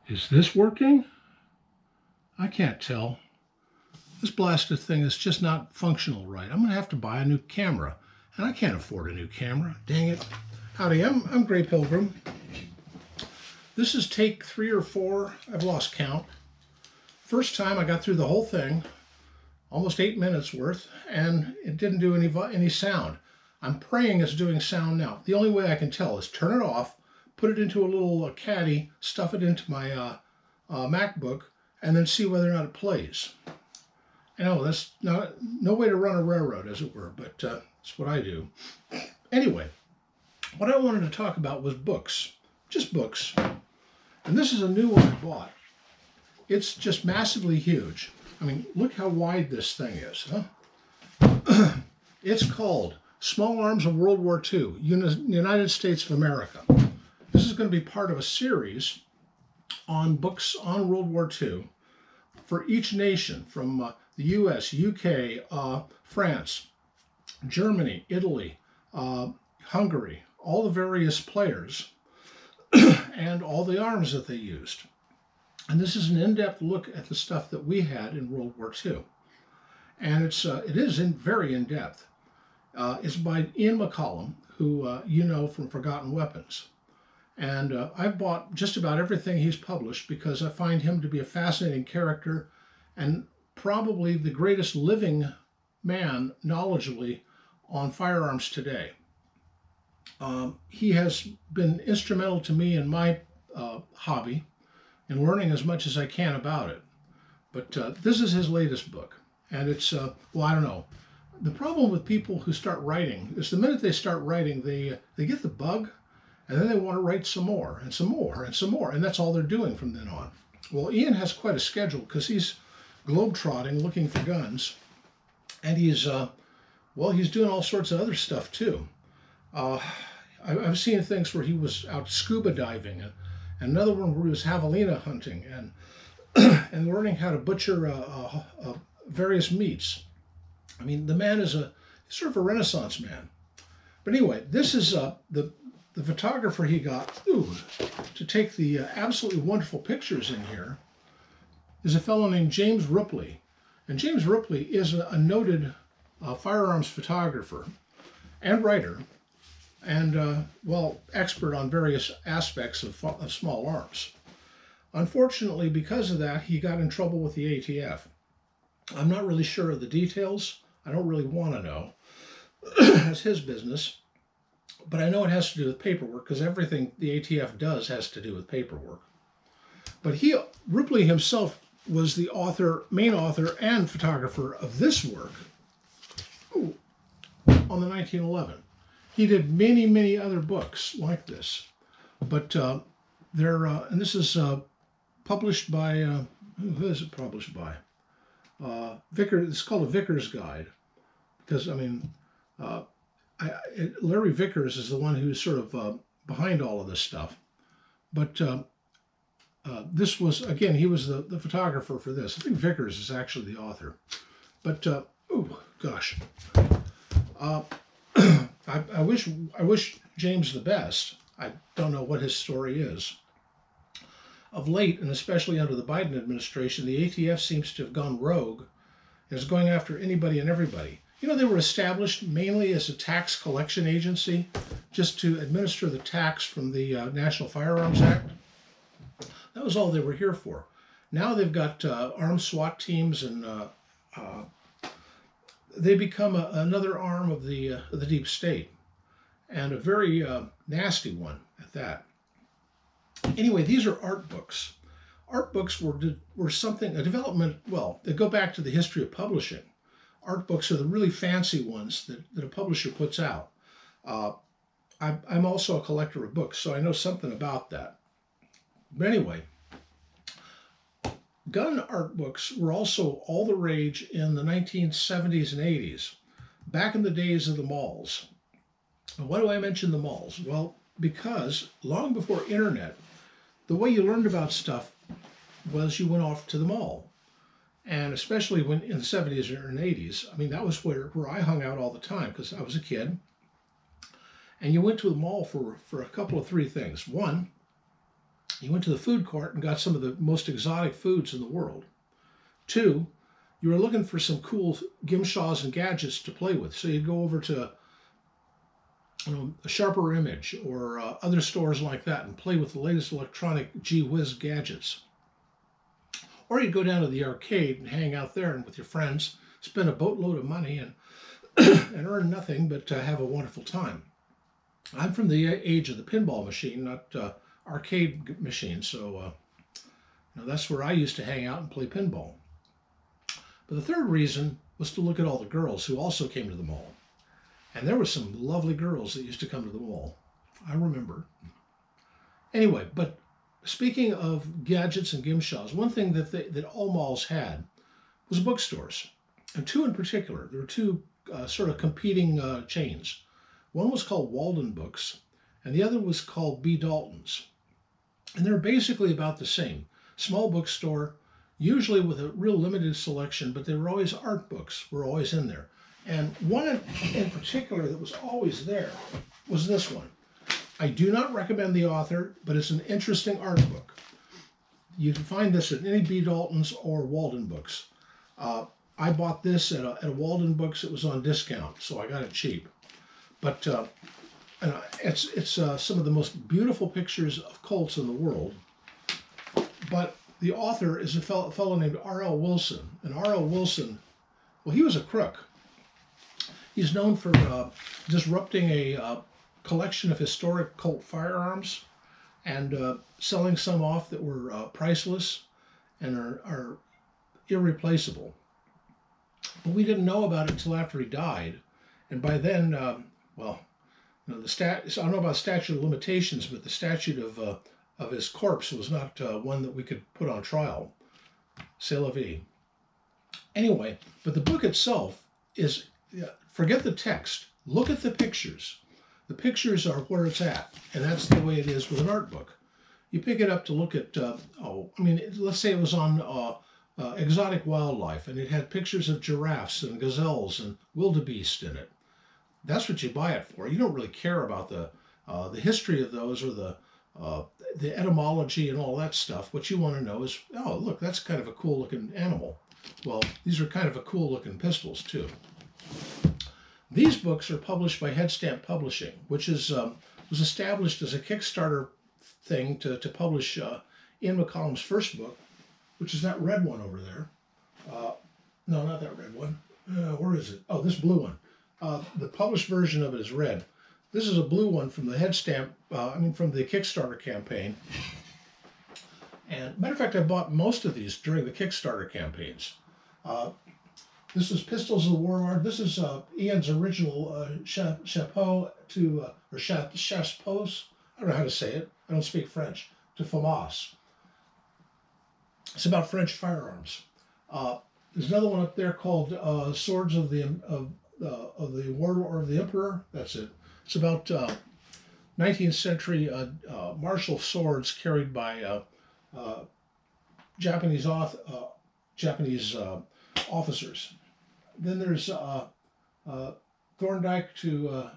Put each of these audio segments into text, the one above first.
Is this working? I can't tell. This blasted thing is just not functional right. I'm going to have to buy a new camera. And I can't afford a new camera. Dang it. Howdy, I'm Grey Pilgrim. This is take 3 or 4. I've lost count. First time I got through the whole thing, almost 8 minutes worth, and it didn't do any sound. I'm praying it's doing sound now. The only way I can tell is turn it off, put it into a little caddy, stuff it into my MacBook, and then see whether or not it plays. I know that's no way to run a railroad, as it were, but it's what I do. Anyway, what I wanted to talk about was books, just books. And this is a new one I bought. It's just massively huge. I mean, look how wide this thing is, huh? It's called Small Arms of World War II, United States of America. This is going to be part of a series on books on World War II for each nation, from the US, UK, France, Germany, Italy, Hungary, all the various players, and all the arms that they used. And this is an in-depth look at the stuff that we had in World War II. And it is very in-depth. It's by Ian McCollum, who you know from Forgotten Weapons. And I've bought just about everything he's published because I find him to be a fascinating character and probably the greatest living man knowledgeably on firearms today. He has been instrumental to me in my hobby and learning as much as I can about it. But this is his latest book. And it's, well, I don't know. The problem with people who start writing is the minute they start writing, they get the bug, and then they want to write some more, and some more, and some more. And that's all they're doing from then on. Well, Ian has quite a schedule because he's globetrotting looking for guns. And he's, well, he's doing all sorts of other stuff too. I've seen things where he was out scuba diving, and another one where he was javelina hunting and and learning how to butcher various meats. I mean, the man is sort of a Renaissance man. But anyway, this is the photographer he got to take the absolutely wonderful pictures in here is a fellow named James Ripley. And James Ripley is a noted firearms photographer and writer, and, well, expert on various aspects of small arms. Unfortunately, because of that, he got in trouble with the ATF. I'm not really sure of the details. I don't really want to know. That's his business. But I know it has to do with paperwork, because everything the ATF does has to do with paperwork. But Ripley himself was the main author and photographer of this work on the 1911. He did many, many other books like this, but and this is published by, who is it published by? It's called a Vickers Guide, because, I mean, Larry Vickers is the one who's sort of behind all of this stuff. But this was, again, he was the photographer for this. I think Vickers is actually the author. But, oh, gosh. I wish James the best. I don't know what his story is. Of late, and especially under the Biden administration, the ATF seems to have gone rogue and is going after anybody and everybody. You know, they were established mainly as a tax collection agency just to administer the tax from the National Firearms Act. That was all they were here for. Now they've got armed SWAT teams, and they become another arm of the deep state, and a very nasty one at that. Anyway, these are art books. Art books were something, a development, well, they go back to the history of publishing. Art books are the really fancy ones that a publisher puts out. I'm also a collector of books, so I know something about that. But anyway, gun art books were also all the rage in the 1970s and 80s, back in the days of the malls. And why do I mention the malls? Well, because long before internet, the way you learned about stuff was you went off to the mall. And especially when in the 70s and 80s, I mean, that was where I hung out all the time because I was a kid. And you went to the mall for a couple of three things. One, You went to the food court and got some of the most exotic foods in the world. 2, you were looking for some cool gimshaws and gadgets to play with. So you'd go over to a Sharper Image or other stores like that and play with the latest electronic gee whiz gadgets. Or you'd go down to the arcade and hang out there and with your friends, spend a boatload of money and, and earn nothing but have a wonderful time. I'm from the age of the pinball machine, not arcade machine, so that's where I used to hang out and play pinball. But the third reason was to look at all the girls who also came to the mall. And there were some lovely girls that used to come to the mall. I remember. Anyway, but speaking of gadgets and gimshaws, one thing that all malls had was bookstores. And 2 in particular. There were 2 sort of competing chains. One was called Walden Books, and the other was called B. Dalton's. And they're basically about the same. Small bookstore, usually with a real limited selection, but they were always art books, were always in there. And one in particular that was always there was this one. I do not recommend the author, but it's an interesting art book. You can find this at any B. Dalton's or Walden Books. I bought this at a Walden Books. It was on discount, so I got it cheap. But it's some of the most beautiful pictures of Colts in the world. But the author is a fellow named R.L. Wilson. And R.L. Wilson, well, he was a crook. He's known for disrupting a collection of historic Colt firearms and selling some off that were priceless and are irreplaceable. But we didn't know about it until after he died. And by then, I don't know about statute of limitations, but the statute of his corpse was not one that we could put on trial. C'est la vie. Anyway, but the book itself is, forget the text, look at the pictures. The pictures are where it's at, and that's the way it is with an art book. You pick it up to look at, let's say it was on exotic wildlife, and it had pictures of giraffes and gazelles and wildebeest in it. That's what you buy it for. You don't really care about the history of those or the etymology and all that stuff. What you want to know is, oh, look, that's kind of a cool looking animal. Well, these are kind of a cool looking pistols too. These books are published by Headstamp Publishing, which was established as a Kickstarter thing to publish Ian McCollum's first book, which is that red one over there. No, not that red one. Where is it? Oh, this blue one. The published version of it is red. This is a blue one from the Headstamp, from the Kickstarter campaign. And matter of fact, I bought most of these during the Kickstarter campaigns. This is Pistols of the Warlord. This is Ian's original chapeau to, or chapeaus. I don't know how to say it. I don't speak French. To FAMAS. It's about French firearms. There's another one up there called Swords of the Warlord or of the Emperor. That's it. It's about 19th century martial swords carried by Japanese officers. Then there's Thorndike to, oh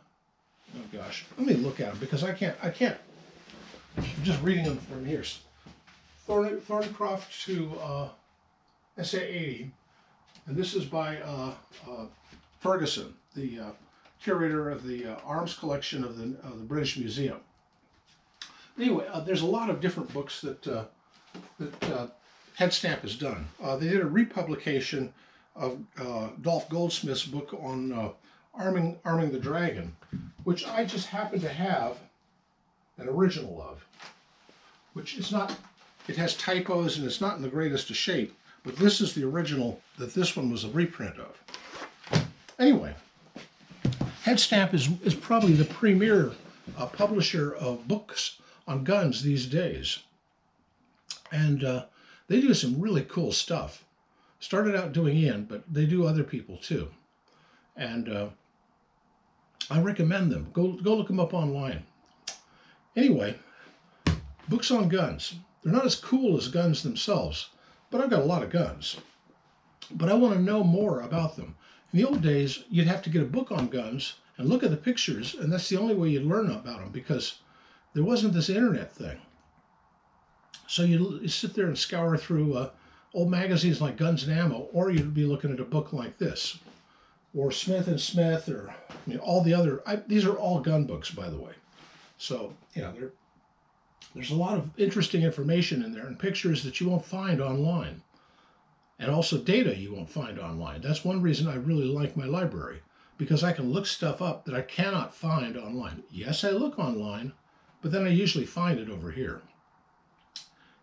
gosh, let me look at them because I can't, I'm just reading them from here. Thorncroft to SA-80, and this is by Ferguson, the curator of the arms collection of the British Museum. Anyway, there's a lot of different books that Headstamp has done. They did a republication of Dolph Goldsmith's book on arming the dragon, which I just happen to have an original of, which is not, it has typos and it's not in the greatest of shape, but this is the original that this one was a reprint of. Anyway, Headstamp is probably the premier publisher of books on guns these days. And they do some really cool stuff. Started out doing Ian, but they do other people too. And I recommend them. Go look them up online. Anyway, books on guns. They're not as cool as guns themselves, but I've got a lot of guns. But I want to know more about them. In the old days, you'd have to get a book on guns and look at the pictures, and that's the only way you'd learn about them because there wasn't this internet thing. So you sit there and scour through old magazines like Guns and Ammo, or you'd be looking at a book like this, or Smith and Smith, or all the other. These are all gun books, by the way. So there's a lot of interesting information in there, and pictures that you won't find online, and also data you won't find online. That's one reason I really like my library, because I can look stuff up that I cannot find online. Yes, I look online, but then I usually find it over here.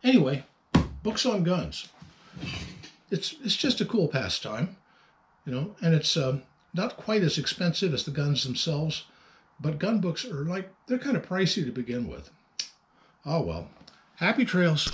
Anyway, books on guns. It's just a cool pastime, and it's not quite as expensive as the guns themselves, but gun books are they're kind of pricey to begin with. Oh well. Happy trails.